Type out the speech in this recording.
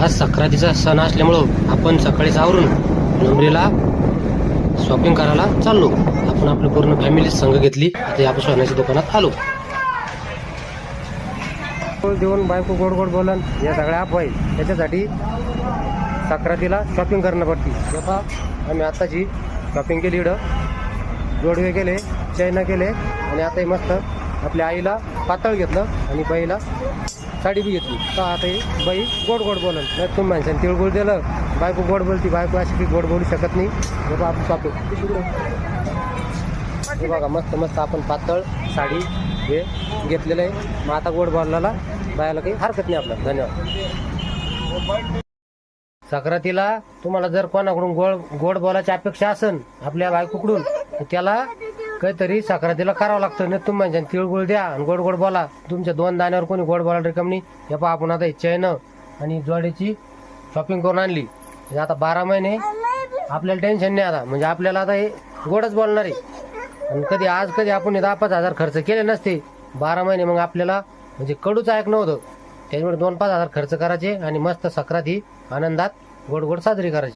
आज संक्रांतीचा सण असल्यामुळं आपण सकाळीच आवरून नंबरीला शॉपिंग करायला चाललो. आपण आपली पूर्ण फॅमिली संघ घेतली. आता आपण सोन्याच्या दुकानात आलो. देऊन बायको गोड गोड बोलन या सगळ्या आप आहे. त्याच्यासाठी संक्रांतीला शॉपिंग करणं पडते. तेव्हा आम्ही आताची शॉपिंग केली. इकडं जोडवे केले, चैना केले आणि आता मस्त आपल्या आईला पातळ घेतलं आणि बाईला साडी बी घेतली. तर आता ही बाई गोड गोड बोलन. नाही तुम्ही माणसाने तिळगुळ दिलं, बायको गोड बोलती. बायको अशी की गोड बोलू शकत नाही. बाबा आपण शॉपिंग हे बघा मस्त मस्त आपण पातळ साडी हे घेतलेलं आहे. मग आता गोड बोलायला बायाला काही हरकत नाही आपल्याला. धन्यवाद. संक्रांतीला तुम्हाला जर कोणाकडून गोड बोलायची अपेक्षा असेल आपल्या बायकोकडून, तर त्याला काहीतरी संक्रांतीला करावं लागतं. नाही तुम्ही म्हणजे तिळगुळ द्या आणि गोड गोड बोला. तुमच्या 2 दाण्यावर कोणी गोड बोलायला रिकाम नाही. हे पहा आपण आता चैन आणि जोडीची शॉपिंग करून आणली. म्हणजे आता 12 महिने आपल्याला टेन्शन नाही. आता म्हणजे आपल्याला आता हे गोडच बोलणार आहे. आणि कधी आपण 10-5 हजार खर्च केले नसते 12 महिने, मग आपल्याला म्हणजे कडूच ऐक नव्हतं. त्याच्यामुळे 2-5 हजार खर्च करायचे आणि मस्त संक्रांती आनंदात गोड गोड साजरी करायची.